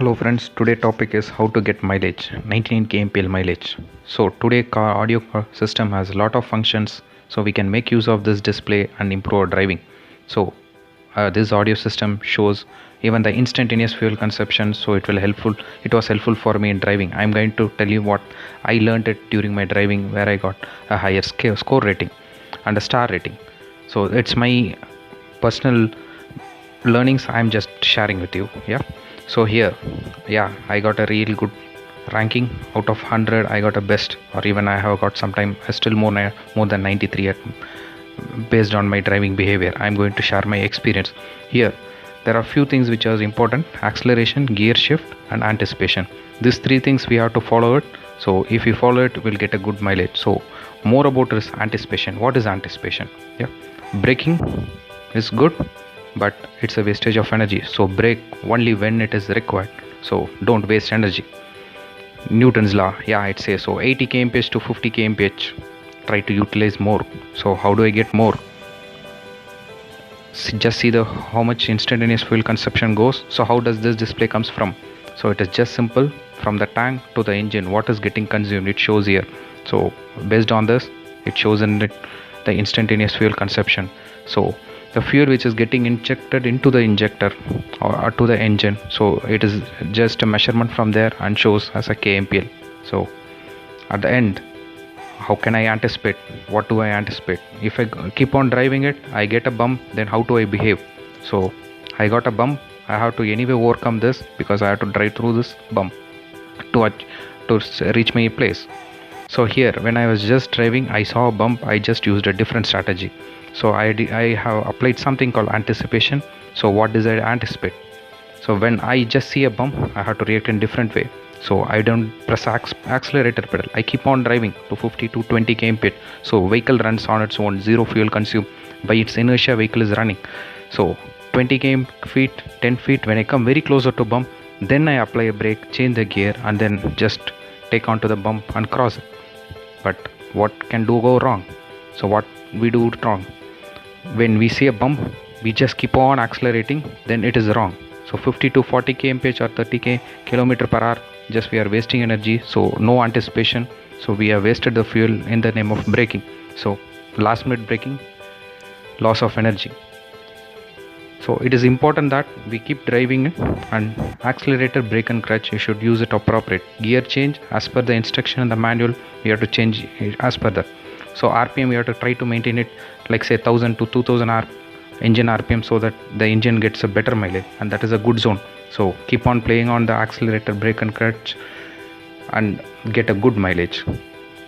Hello friends, today topic is how to get mileage, 99 kmpl mileage. So today car audio system has a lot of functions, so we can make use of this display and improve our driving. So this audio system shows even the instantaneous fuel consumption, so it was helpful for me in driving. I'm going to tell you what I learned it during my driving, where I got a higher score rating and a star rating. So it's my personal learnings I'm just sharing with you. So here, I got a real good ranking. Out of 100 I got a best, or even I have got sometime still more than 93 based on my driving behavior. I'm going to share my experience here. There are few things which are important: acceleration, gear shift, and anticipation. These three things we have to follow it. So if we follow it, we'll get a good mileage. So more about this anticipation. What is anticipation? Braking is good, but it's a wastage of energy. So brake only when it is required. So don't waste energy. Newton's law, it says so. 80 kmph to 50 kmph, try to utilize more. So how do I get more? Just see how much instantaneous fuel consumption goes. So how does this display comes from? So it is just simple, from the tank to the engine, what is getting consumed, it shows here. So based on this, it shows in it the instantaneous fuel consumption. So the fuel which is getting injected into the injector or to the engine, so it is just a measurement from there and shows as a kmpl. So at the end, how can I anticipate? What do I anticipate? If I keep on driving it, I get a bump, then how do I behave? So I got a bump, I have to anyway overcome this, because I have to drive through this bump to reach my place. So here, when I was just driving, I saw a bump, I just used a different strategy. So I have applied something called anticipation. So what does I anticipate? So when I just see a bump, I have to react in different way. So I don't press accelerator pedal, I keep on driving to 50 to 20 kmph. So vehicle runs on its own, zero fuel consumed. By its inertia, vehicle is running. So 20 km, 10 feet, when I come very closer to bump, then I apply a brake, change the gear, and then just take onto the bump and cross it. But what can go wrong? So what we do wrong? When we see a bump, we just keep on accelerating, then it is wrong. So 50 to 40 kmph or 30 km per hour, just we are wasting energy. So no anticipation. So we have wasted the fuel in the name of braking. So last minute braking, loss of energy. So it is important that we keep driving it, and accelerator, brake and clutch, you should use it appropriate. Gear change as per the instruction in the manual, you have to change it as per that. So RPM, you have to try to maintain it like say 1000 to 2000 engine RPM, so that the engine gets a better mileage, and that is a good zone. So keep on playing on the accelerator, brake and clutch and get a good mileage.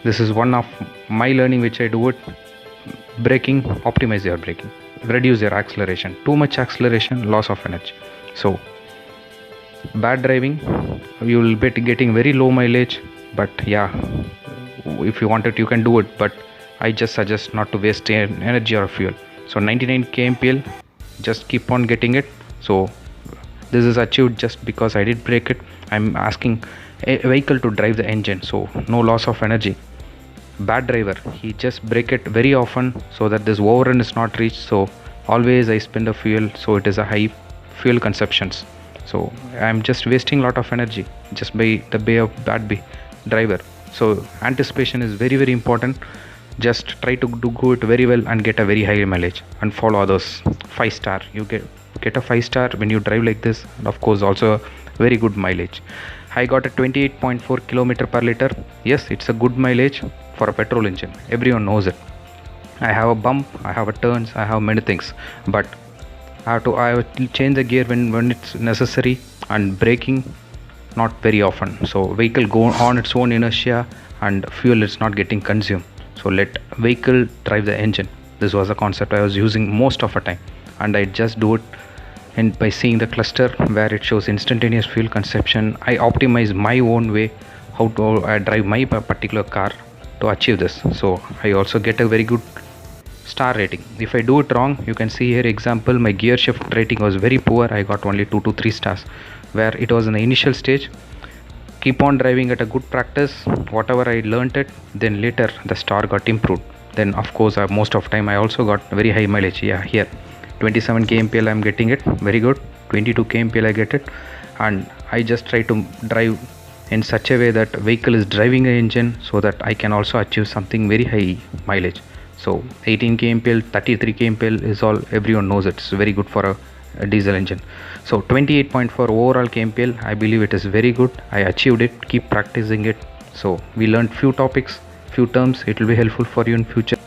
This is one of my learning which I do it. Braking, optimize your braking, reduce your acceleration. Too much acceleration, loss of energy. So bad driving, you will be getting very low mileage. But if you want it, you can do it, but I just suggest not to waste energy or fuel. So 99 kmpl, just keep on getting it. So this is achieved just because I did brake it. I'm asking a vehicle to drive the engine, so no loss of energy. Bad driver, he just brake it very often, so that this overrun is not reached. So always I spend a fuel, so it is a high fuel consumptions. So I'm just wasting a lot of energy just by the way of bad driver. So anticipation is very important. Just try to do it very well and get a very high mileage, and follow others. 5-star, you get a 5-star when you drive like this, and of course also very good mileage. I got a 28.4 km per liter. Yes, it's a good mileage for a petrol engine, everyone knows it. I have a bump, I have a turns, I have many things, but I have to change the gear when it's necessary, and braking not very often. So vehicle go on its own inertia, and fuel is not getting consumed. So let vehicle drive the engine. This was a concept I was using most of the time, and I just do it. And by seeing the cluster where it shows instantaneous fuel consumption, I optimize my own way how to drive my particular car to achieve this. So I also get a very good star rating. If I do it wrong, you can see here example, my gear shift rating was very poor. I got only 2 to 3 stars, where it was in the initial stage. Keep on driving at a good practice, whatever I learnt it, then later the star got improved. Then of course most of time I also got very high mileage. Here 27 kmpl I'm getting it, very good. 22 kmpl I get it, and I just try to drive in such a way that vehicle is driving an engine so that I can also achieve something very high mileage. So 18 kmpl, 33 kmpl is all everyone knows, it's very good for a diesel engine. So 28.4 overall kmpl, I believe it is very good. I achieved it. Keep practicing it. So we learned few topics, few terms. It will be helpful for you in future.